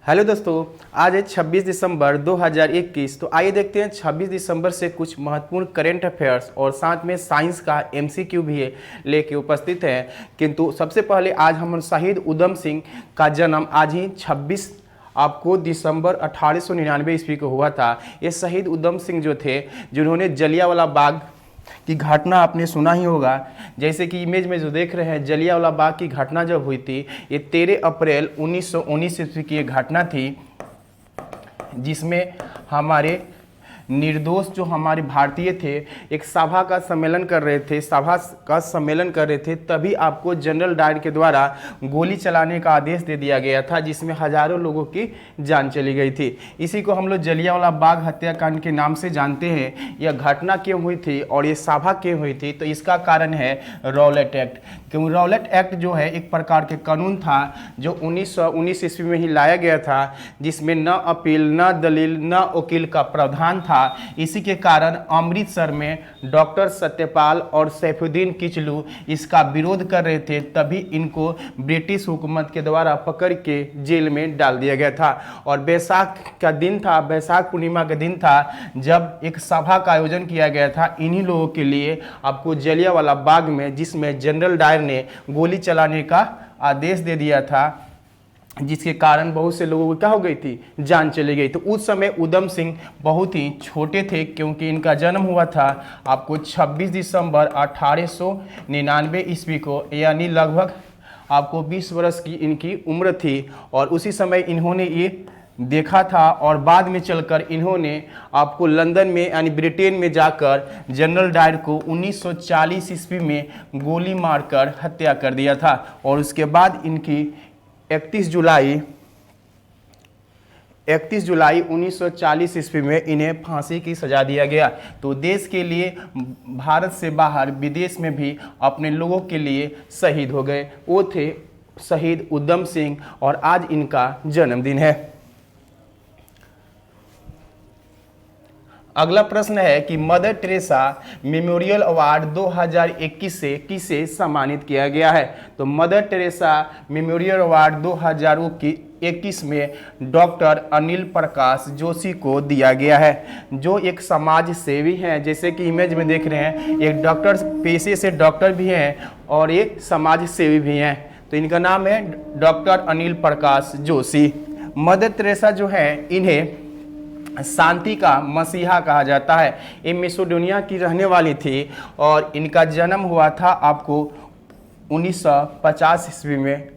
Hello दोस्तों, आज है 26 दिसंबर 2021। तो आइए देखते हैं 26 दिसंबर से कुछ महत्वपूर्ण करंट अफेयर्स और साथ में साइंस का एमसीक्यू भी है लेके उपस्थित हैं। किंतु सबसे पहले आज हम शहीद उधम सिंह का जन्म आज ही 26 आपको दिसंबर 1899 ईस्वी को हुआ था। ये शहीद उधम सिंह जो थे, जिन्होंने जलियांवाला बाग की घटना आपने सुना ही होगा। जैसे कि इमेज में जो देख रहे हैं, जलियांवाला बाग की घटना जब हुई थी, ये 13 अप्रैल 1919 ईस्वी की ये घटना थी, जिसमें हमारे निर्दोष जो हमारे भारतीय थे एक सभा का सम्मेलन कर रहे थे, तभी आपको जनरल डायर के द्वारा गोली चलाने का आदेश दे दिया गया था, जिसमें हजारों लोगों की जान चली गई थी। इसी को हम लोग जलियांवाला बाग हत्याकांड के नाम से जानते हैं। यह घटना क्यों हुई थी और ये सभा क्यों हुई थी, तो इसका कारण है रॉलेट एक्ट। क्यों रॉलेट एक्ट जो है एक प्रकार के कानून था जो 1919 ईस्वी में ही लाया गया था, जिसमें न अपील, न दलील, न वकील का प्रावधान था। इसी के कारण अमृतसर में डॉक्टर सत्यपाल और सैफुद्दीन किचलू इसका विरोध कर रहे थे, तभी इनको ब्रिटिश हुकूमत के द्वारा पकड़ के जेल में डाल दिया गया था। और बैसाख का दिन था, बैसाख पूर्णिमा का दिन था, जब एक सभा का आयोजन किया गया था इन्हीं लोगों के लिए आपको जलियांवाला बाग में, जिसमें जनरल डायर ने गोली चलाने का आदेश दे दिया था, जिसके कारण बहुत से लोगों को क्या हो गई थी, जान चली गई। तो उस समय उधम सिंह बहुत ही छोटे थे, क्योंकि इनका जन्म हुआ था आपको 26 दिसंबर 1899 ईस्वी को, यानी लगभग आपको 20 वर्ष की इनकी उम्र थी। और उसी समय इन्होंने ये देखा था और बाद में चलकर इन्होंने आपको लंदन में यानी ब्रिटेन में जाकर जनरल डायर को 1940 ईस्वी में गोली मारकर हत्या कर दिया था। और उसके बाद इनकी 31 जुलाई 1940 ईस्वी में इन्हें फांसी की सजा दिया गया। तो देश के लिए, भारत से बाहर विदेश में भी अपने लोगों के लिए शहीद हो गए। वो थे शहीद उधम सिंह और आज इनका जन्मदिन है। अगला प्रश्न है कि मदर टेरेसा मेमोरियल अवार्ड 2021 से किसे सम्मानित किया गया है। तो मदर टेरेसा मेमोरियल अवार्ड 2021 में डॉक्टर अनिल प्रकाश जोशी को दिया गया है, जो एक समाज सेवी हैं। जैसे कि इमेज में देख रहे हैं, एक डॉक्टर, पेशे से डॉक्टर भी हैं और एक समाज सेवी भी हैं। तो इनका नाम है doctor Anil Prakash Joshi. Mother Teresa जो है, इन्हें शांति का मसीहा कहा जाता है। ये मैसेडोनिया की रहने वाली थी और इनका जन्म हुआ था आपको 1910 ईस्वी में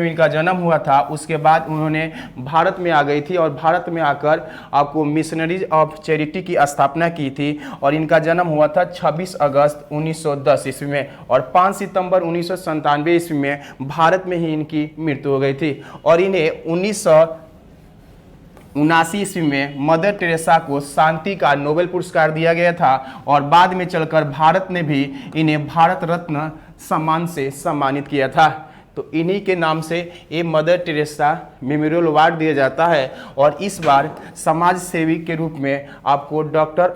इनका जन्म हुआ था। उसके बाद उन्होंने भारत में आ गई थी और भारत में आकर आपको मिशनरीज ऑफ चैरिटी की स्थापना की थी। और इनका जन्म हुआ था 26 अगस्त 1910 ईस्वी में और 5 सितंबर 1997 ईस्वी में भारत में ही इनकी मृत्यु हो गई थी। और इन्हें 1979 ईस्वी में मदर टेरेसा को शांति का नोबेल पुरस्कार दिया गया था और बाद में चलकर भारत ने भी इन्हें भारत रत्न सम्मान से सम्मानित किया था। तो इन्हीं के नाम से ये मदर टेरेसा मेमोरियल अवार्ड दिया जाता है। और इस बार समाज सेवी के रूप में आपको डॉक्टर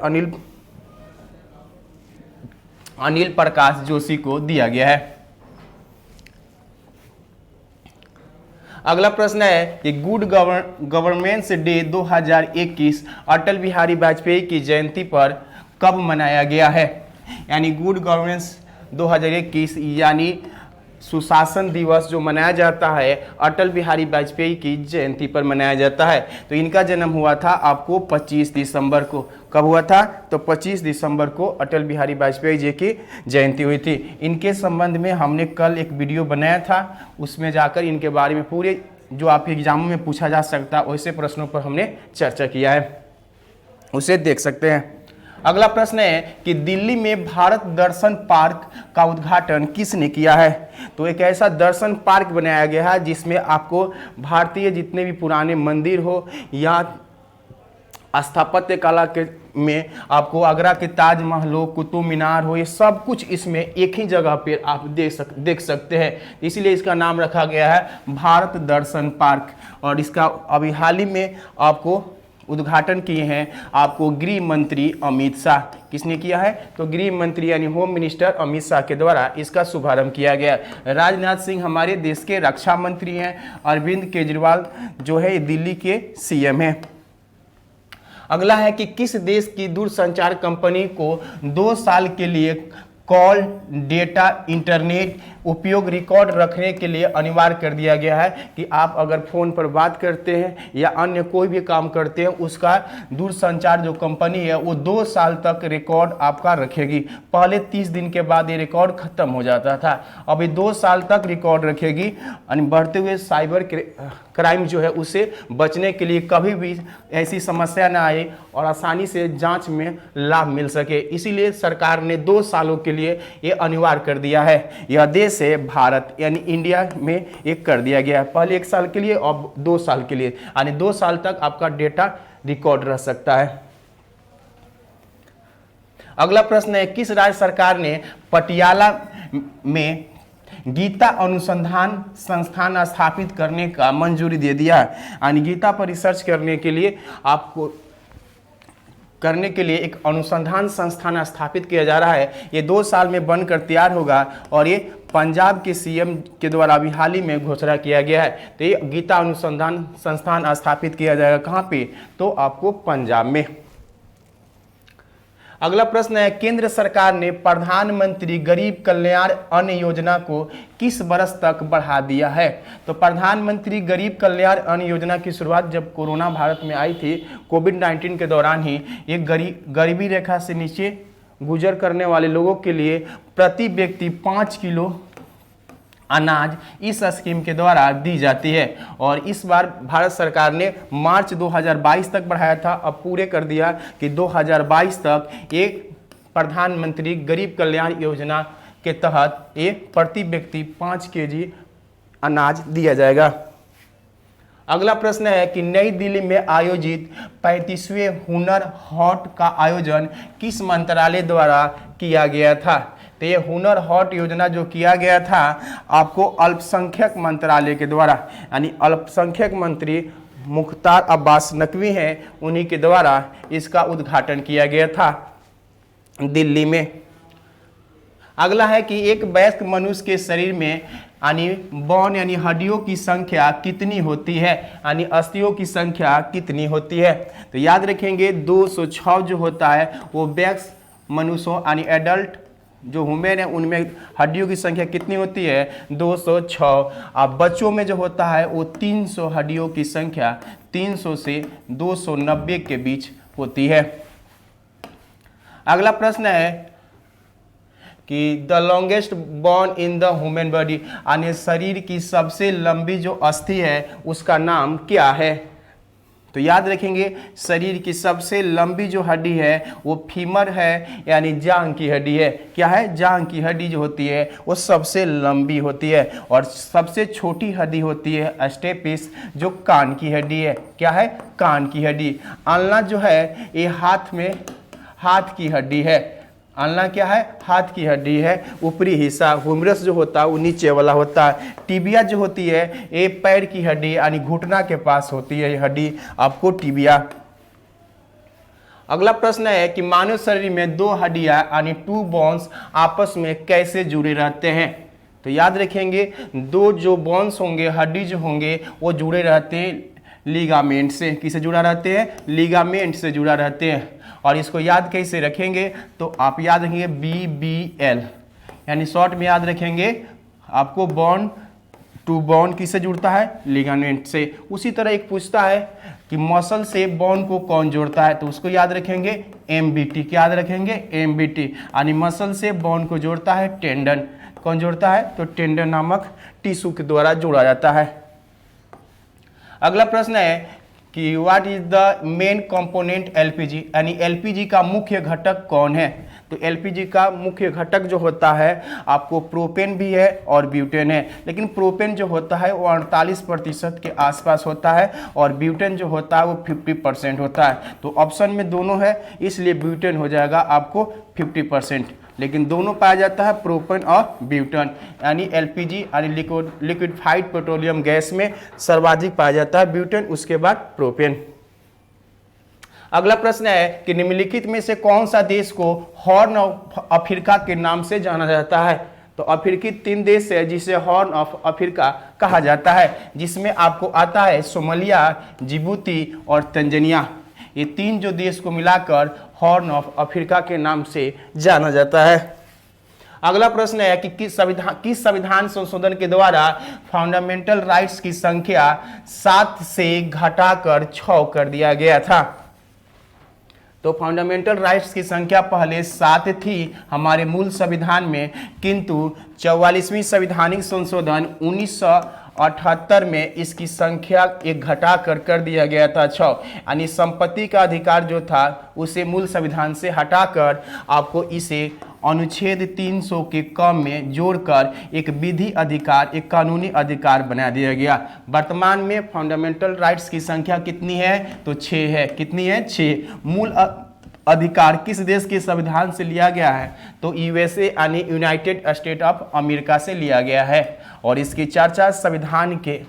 अनिल प्रकाश जोशी को दिया गया है। अगला प्रश्न है कि good governance day 2021 Atal Bihari Vajpayee की जयंती पर कब मनाया गया है। यानी गुड गवर्नेंस 2021 यानी सुशासन दिवस जो मनाया जाता है, अटल बिहारी वाजपेयी की जयंती पर मनाया जाता है। तो इनका जन्म हुआ था आपको 25 दिसंबर को। कब हुआ था? तो 25 दिसंबर को अटल बिहारी वाजपेयी जी की जयंती हुई थी। इनके संबंध में हमने कल एक वीडियो बनाया था, उसमें जाकर इनके बारे में पूरे जो आपके एग्जामों में पूछा जा सकता है वैसे प्रश्नों पर हमने चर्चा किया है, उसे देख सकते हैं। अगला प्रश्न है कि दिल्ली में भारत दर्शन पार्क का उद्घाटन किसने किया है। तो एक ऐसा दर्शन पार्क बनाया गया है जिसमें आपको भारतीय जितने भी पुराने मंदिर हो या स्थापत्य कला के में आपको आगरा के ताजमहल हो, कुतुब मीनार हो, ये सब कुछ इसमें एक ही जगह पे आप देख सकते हैं। इसीलिए इसका नाम रखा गया है भारत दर्शन पार्क। और इसका अभी हाल ही में आपको उद्घाटन किए हैं आपको गृह मंत्री अमित शाह। किसने किया है? तो गृह मंत्री यानी होम मिनिस्टर अमित शाह के द्वारा इसका शुभारंभ किया गया। राजनाथ सिंह हमारे देश के रक्षा मंत्री हैं। अरविंद केजरीवाल जो है दिल्ली के सीएम हैं। अगला है कि किस देश की दूरसंचार कंपनी को 2 साल के लिए कॉल, डेटा, इंटरनेट उपयोग रिकॉर्ड रखने के लिए अनिवार्य कर दिया गया है कि आप अगर फ़ोन पर बात करते हैं या अन्य कोई भी काम करते हैं, उसका दूरसंचार जो कंपनी है वो 2 साल तक रिकॉर्ड आपका रखेगी। पहले 30 दिन के बाद ये रिकॉर्ड ख़त्म हो जाता था, अभी 2 साल तक रिकॉर्ड रखेगी। यानी बढ़ते हुए साइबर क्राइम जो है उसे बचने के लिए कभी भी ऐसी समस्या ना आए और आसानी से जांच में लाभ मिल सके, इसीलिए सरकार ने 2 सालों के लिए ये अनिवार्य कर दिया है। यह देश है भारत, यानी इंडिया में एक कर दिया गया है। पहले 1 साल के लिए, अब 2 साल के लिए, यानी 2 साल तक आपका डेटा रिकॉर्ड रह सकता है। अगला प्रश्न है, किस राज्य सरकार ने पटियाला में गीता अनुसंधान संस्थान स्थापित करने का मंजूरी दे दिया है? यानी गीता पर रिसर्च करने के लिए एक अनुसंधान संस्थान स्थापित किया जा रहा है। ये 2 साल में बनकर तैयार होगा और ये पंजाब के सीएम के द्वारा अभी हाल ही में घोषणा किया गया है। तो ये गीता अनुसंधान संस्थान स्थापित किया जाएगा कहाँ पे? तो आपको पंजाब में। अगला प्रश्न है, केंद्र सरकार ने प्रधानमंत्री गरीब कल्याण अन्न योजना को किस वर्ष तक बढ़ा दिया है? तो प्रधानमंत्री गरीब कल्याण अन्न योजना की शुरुआत जब कोरोना भारत में आई थी, कोविड-19 के दौरान ही, ये गरीबी रेखा से नीचे गुजर करने वाले लोगों के लिए प्रति व्यक्ति 5 किलो अनाज इस स्कीम के द्वारा दी जाती है। और इस बार भारत सरकार ने मार्च 2022 तक बढ़ाया था, अब पूरे कर दिया कि 2022 तक एक प्रधानमंत्री गरीब कल्याण योजना के तहत एक प्रति व्यक्ति 5 केजी अनाज दिया जाएगा। अगला प्रश्न है कि नई दिल्ली में आयोजित 35वें हुनर हाट का आयोजन किस मंत्रालय द्वारा किया गया था? तो ये हुनर हाट योजना जो किया गया था आपको अल्पसंख्यक मंत्रालय के द्वारा, यानी अल्पसंख्यक मंत्री मुख्तार अब्बास नकवी हैं, उन्हीं के द्वारा इसका उद्घाटन किया गया था दिल्ली में। अगला है कि एक वयस्क मनुष्य के शरीर में यानी बोन यानी हड्डियों की संख्या कितनी होती है? यानी अस्थियों की संख्या कितनी होती है? तो याद रखेंगे 206 जो होता है वो वयस्क मनुष्यों यानी एडल्ट जो ह्यूमन है उनमें हड्डियों की संख्या कितनी होती है? 206। अब बच्चों में जो होता है वो 300 हड्डियों की संख्या 300 से 290 के बीच होती है। अगला प्रश्न है कि the longest bone in the human body, यानी शरीर की सबसे लंबी जो अस्थि है उसका नाम क्या है? तो याद रखेंगे शरीर की सबसे लंबी जो हड्डी है वो फीमर है, यानी जांघ की हड्डी है। क्या है? जांघ की हड्डी जो होती है वो सबसे लंबी होती है। और सबसे छोटी हड्डी होती है स्टेपिस, जो कान की हड्डी है। क्या है? कान की हड्डी। अल्ना जो है ये हाथ की हड्डी है। अल्ना क्या है? हाथ की हड्डी है। ऊपरी हिस्सा हुमरस जो होता है वो नीचे वाला होता है। टिबिया जो होती है ये पैर की हड्डी यानी घुटना के पास होती है ये हड्डी, आपको टिबिया। अगला प्रश्न है कि मानव शरीर में 2 हड्डियां यानी 2 बोन्स आपस में कैसे जुड़े रहते हैं? तो याद रखेंगे 2 जो बोन्स होंगे, हड्डी जो होंगे वो जुड़े रहते हैं लिगामेंट से। किससे जुड़ा रहते हैं? लिगामेंट से जुड़ा रहते हैं। और इसको याद कैसे रखेंगे? तो आप याद रखेंगे BBL, यानी शॉर्ट में याद रखेंगे आपको बोन टू बोन किससे जुड़ता है? लिगामेंट से। उसी तरह एक पूछता है कि मसल से बोन को कौन जोड़ता है? तो उसको याद रखेंगे MBT। क्या याद रखेंगे? MBT, यानी मसल से बोन को जोड़ता है टेंडन। कौन जोड़ता है? तो टेंडन नामक टिश्यू के द्वारा जोड़ा जाता है। अगला प्रश्न है कि what is the main component LPG, यानी LPG का मुख्य घटक कौन है? तो LPG का मुख्य घटक जो होता है आपको प्रोपेन भी है और ब्यूटेन है। लेकिन प्रोपेन जो होता है वो 48% के आसपास होता है और ब्यूटेन जो होता है वो 50% होता है। तो ऑप्शन में दोनों है, इसलिए ब्यूटेन हो जाएगा आपको 50%। लेकिन दोनों पाया जाता है प्रोपेन और ब्यूटेन, यानी LPG यानी लिक्विफाइड पेट्रोलियम गैस में सर्वाधिक पाया जाता है ब्यूटेन, उसके बाद प्रोपेन। अगला प्रश्न है कि निम्नलिखित में से कौन सा देश को हॉर्न ऑफ अफ्रीका के नाम से जाना जाता है। तो अफ्रीकी 3 देश है जिसे हॉर्न ऑफ अफ्रीका कहा जाता है, जिसमें आपको आता है सोमालिया, जिबूती और तंजानिया। ये 3 जो देश को मिलाकर हॉर्न ऑफ अफ्रीका के नाम से जाना जाता है। अगला प्रश्न है कि किस संविधान संशोधन के द्वारा फंडामेंटल राइट्स की संख्या 7 से घटाकर 6 कर दिया गया था। तो फंडामेंटल राइट्स की संख्या पहले 7 थी हमारे मूल संविधान में, किंतु 44वीं संवैधानिक संशोधन 1978 में इसकी संख्या एक घटा कर दिया गया था 6। यानी संपत्ति का अधिकार जो था उसे मूल संविधान से हटाकर आपको इसे अनुच्छेद 300 के कम में जोड़कर एक विधि अधिकार, एक कानूनी अधिकार बना दिया गया। वर्तमान में फंडामेंटल राइट्स की संख्या कितनी है? तो 6 है। कितनी है? 6। मूल अधिकार किस देश के संविधान से लिया गया है? तो यूएसए यानी यूनाइटेड स्टेट ऑफ अमेरिका से लिया गया है। और इसकी चर्चा संविधान के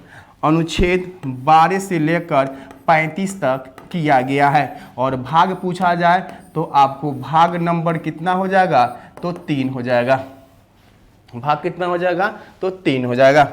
अनुच्छेद 12 से लेकर 35 तक किया गया है। और भाग पूछा जाए तो आपको भाग नंबर कितना हो जाएगा? तो 3 हो जाएगा। भाग कितना हो जाएगा? तो 3 हो जाएगा।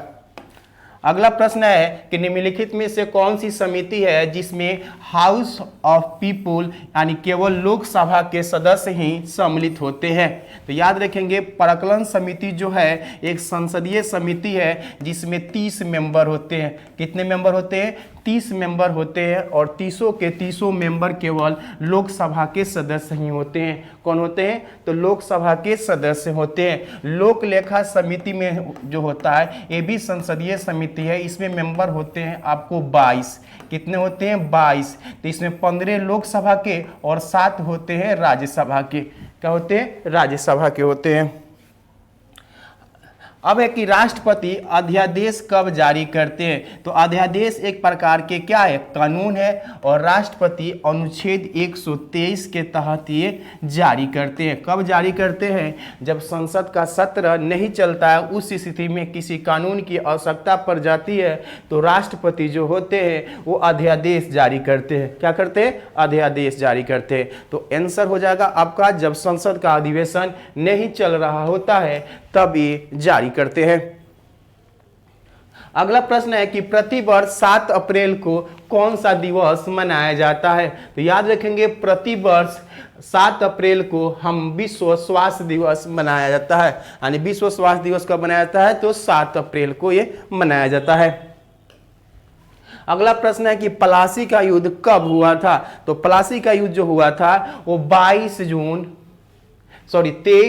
अगला प्रश्न है कि निम्नलिखित में से कौन सी समिति है जिसमें हाउस ऑफ पीपुल यानी केवल लोकसभा के सदस्य ही सम्मिलित होते हैं? तो याद रखेंगे प्राक्कलन समिति जो है एक संसदीय समिति है जिसमें 30 मेंबर होते हैं। कितने मेंबर होते हैं? 30 मेंबर होते हैं। और 30 के 30 मेंबर केवल लोकसभा के सदस्य ही होते हैं। कौन होते हैं? तो लोकसभा के सदस्य होते हैं। लोक लेखा समिति में जो होता है ये भी संसदीय समिति है। इसमें मेंबर होते हैं आपको 22। कितने होते हैं? 22। तो इसमें 15 लोकसभा के और 7 होते हैं राज्यसभा के। क्या होते हैं? राज्यसभा के होते हैं। अब है कि राष्ट्रपति अध्यादेश कब जारी करते हैं? तो अध्यादेश एक प्रकार के क्या है? कानून है। और राष्ट्रपति अनुच्छेद 123 के तहत ये जारी करते हैं। कब जारी करते हैं? जब संसद का सत्र नहीं चलता है, उस स्थिति में किसी कानून की आवश्यकता पड़ जाती है तो राष्ट्रपति जो होते हैं वो अध्यादेश जारी करते हैं। क्या करते हैं? अध्यादेश जारी करते हैं। तो आंसर हो जाएगा आपका जब संसद का अधिवेशन नहीं चल रहा होता है तब ये जारी करते हैं। अगला प्रश्न है कि प्रतिवर्ष 7 अप्रैल को कौन सा दिवस मनाया जाता है? तो याद रखेंगे प्रतिवर्ष 7 अप्रैल को हम विश्व स्वास्थ्य दिवस मनाया जाता है। यानी विश्व स्वास्थ्य दिवस कब मनाया जाता है? तो 7 अप्रैल को ये मनाया जाता है। अगला प्रश्न है कि प्लासी का युद्ध कब हुआ था? तो प्लासी का युद्ध जो हुआ था वो 23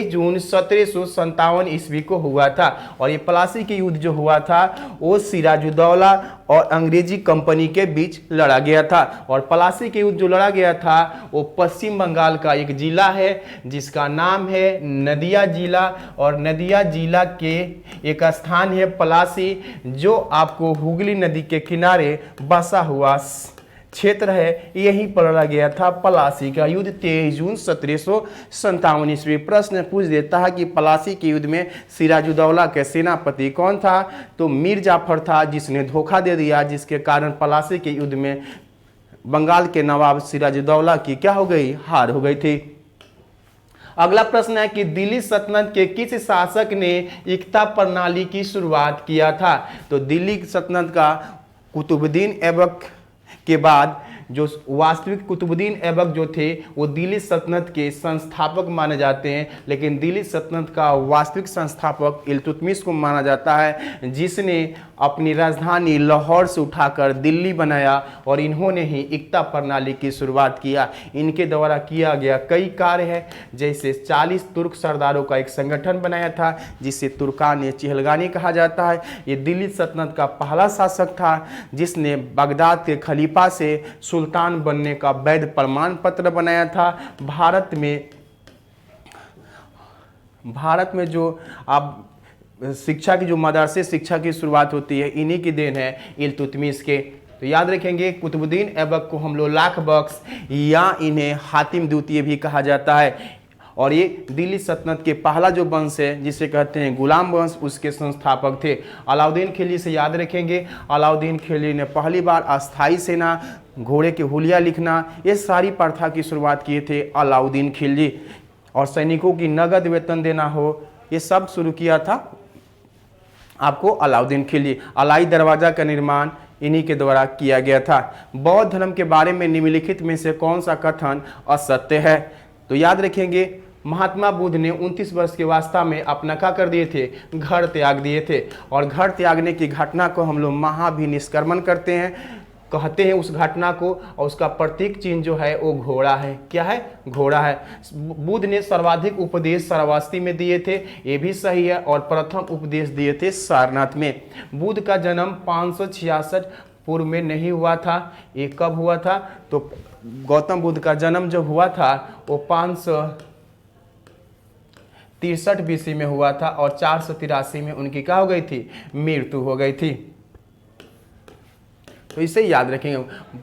जून 1757 ईस्वी को हुआ था। और ये प्लासी के युद्ध जो हुआ था वो सिराजुद्दौला और अंग्रेजी कंपनी के बीच लड़ा गया था। और प्लासी के युद्ध जो लड़ा गया था वो पश्चिम बंगाल का एक जिला है जिसका नाम है नदिया जिला। और नदिया जिला के एक स्थान है प्लासी जो आपको हुगली नदी के किनारे बसा हुआ क्षेत्र है। यहीं पर लड़ा गया था प्लासी का युद्ध 23 जून 1757 ईस्वी। प्रश्न पूछ देता है कि प्लासी के युद्ध में सिराजुद्दौला के सेनापति कौन था? तो मीर जाफर था जिसने धोखा दे दिया, जिसके कारण प्लासी के युद्ध में बंगाल के नवाब सिराजुद्दौला की क्या हो गई? हार हो गई थी। अगला प्रश्न है कि दिल्ली सल्तनत के किस शासक ने एकता प्रणाली की शुरुआत किया था? तो दिल्ली सल्तनत का कुतुबुद्दीन ऐबक के बाद जो वास्तविक कुतुबुद्दीन ऐबक जो थे वो दिल्ली सल्तनत के संस्थापक माने जाते हैं। लेकिन दिल्ली सल्तनत का वास्तविक संस्थापक इल्तुतमिश को माना जाता है जिसने अपनी राजधानी लाहौर से उठाकर दिल्ली बनाया और इन्होंने ही एकता प्रणाली की शुरुआत किया। इनके द्वारा किया गया कई कार्य है, जैसे 40 तुर्क सरदारों का एक संगठन बनाया था जिसे तुर्कान चिहलगानी कहा जाता है। ये दिल्ली सल्तनत का पहला शासक था जिसने बगदाद के खलीफा से सुल्तान बनने का वैध प्रमाण पत्र बनाया था। भारत में जो आप शिक्षा की जो मदरसे शिक्षा की शुरुआत होती है इन्हीं की देन है इल्तुतमिश के। तो याद रखेंगे कुतुबुद्दीन ऐबक को हम लोग लाख बख्श या इन्हें हातिम द्वितीय भी कहा जाता है। और ये दिल्ली सल्तनत के पहला जो वंश है जिसे कहते हैं गुलाम वंश, उसके संस्थापक थे। अलाउद्दीन खिलजी से याद रखेंगे, अलाउद्दीन खिलजी ने पहली बार अस्थाई सेना, घोड़े के हुलिया लिखना, ये सारी प्रथा की शुरुआत किए थे अलाउद्दीन खिलजी। और सैनिकों की नगद वेतन देना हो, ये सब शुरू किया था आपको अलाउद्दीन खिलजी। अलाई दरवाजा का निर्माण इन्हीं के द्वारा किया गया था। बौद्ध धर्म के बारे में निम्नलिखित में से कौन सा कथन असत्य है? तो याद रखेंगे, महात्मा बुद्ध ने 29 वर्ष की अवस्था में अपना क्या कर दिए थे? घर त्याग दिए थे। और घर त्यागने की घटना को हम लोग महाभिनिष्क्रमण करते हैं, कहते हैं उस घटना को, और उसका प्रतीक चिन्ह जो है वो घोड़ा है। क्या है? घोड़ा है। बुद्ध ने सर्वाधिक उपदेश श्रावस्ती में दिए थे, ये भी सही है, और प्रथम उपदेश दिए थे सारनाथ में। बुद्ध का जन्म 566 पूर्व में नहीं हुआ था। ये कब हुआ था? तो गौतम बुद्ध का जन्म जो हुआ था वो 563 BC में हुआ था, और 483 में उनकी क्या हो गई थी? मृत्यु हो गई थी। तो इसे याद रखेंगे।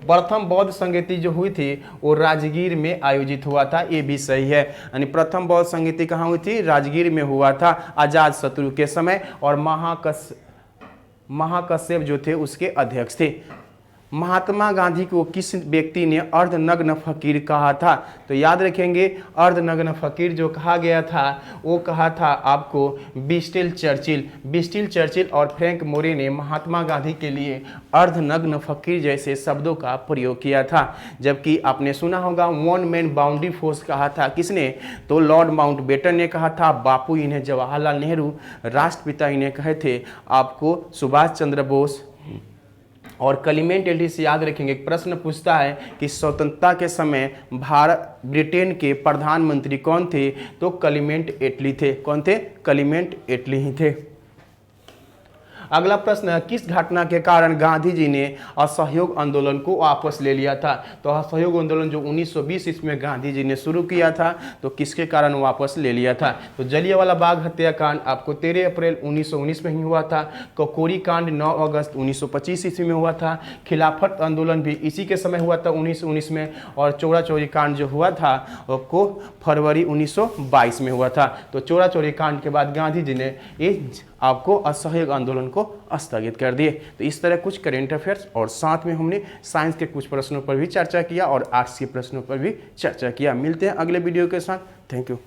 प्रथम बौद्ध संगीति जो हुई थी वो राजगीर में आयोजित हुआ था, ये भी सही है। यानी प्रथम बौद्ध संगीति कहाँ हुई थी? राजगीर में हुआ था, अजात शत्रु के समय, और महाकश्यप जो थे उसके अध्यक्ष थे। महात्मा गांधी को किस व्यक्ति ने अर्धनग्न फकीर कहा था? तो याद रखेंगे, अर्धनग्न फकीर जो कहा गया था वो कहा था आपको विंस्टन चर्चिल। विंस्टन चर्चिल और फ्रैंक मोरे ने महात्मा गांधी के लिए अर्धनग्न फकीर जैसे शब्दों का प्रयोग किया था। जबकि आपने सुना होगा वन मैन बाउंड्री फोर्स कहा था किसने? तो लॉर्ड माउंटबेटन ने कहा था। बापू इन्हें जवाहरलाल नेहरू, राष्ट्रपिता इन्हें कहे थे आपको सुभाष चंद्र बोस। और क्लीमेंट एटली से याद रखेंगे, एक प्रश्न पूछता है कि स्वतंत्रता के समय ब्रिटेन के प्रधानमंत्री कौन थे? तो क्लीमेंट एटली थे। कौन थे? क्लीमेंट एटली ही थे। अगला प्रश्न है, किस घटना के कारण गांधी जी ने असहयोग आंदोलन को वापस ले लिया था? तो असहयोग आंदोलन जो 1920 ईस्वी में गांधी जी ने शुरू किया था, तो किसके कारण वापस ले लिया था? तो जलियांवाला बाग हत्याकांड आपको 13 अप्रैल 1919 में ही हुआ था। ककोरी कांड 9 अगस्त 1925 ईस्वी में हुआ था। खिलाफत आंदोलन भी इसी के समय हुआ था 1919 में। और चोरा चोरी कांड जो हुआ था वो फरवरी 1922 में हुआ था। तो चोरा चोरी कांड के बाद गांधी जी ने ये आपको असहयोग आंदोलन को स्थगित कर दिए। तो इस तरह कुछ करेंट अफेयर्स, और साथ में हमने साइंस के कुछ प्रश्नों पर भी चर्चा किया और आर्ट्स के प्रश्नों पर भी चर्चा किया। मिलते हैं अगले वीडियो के साथ। Thank you.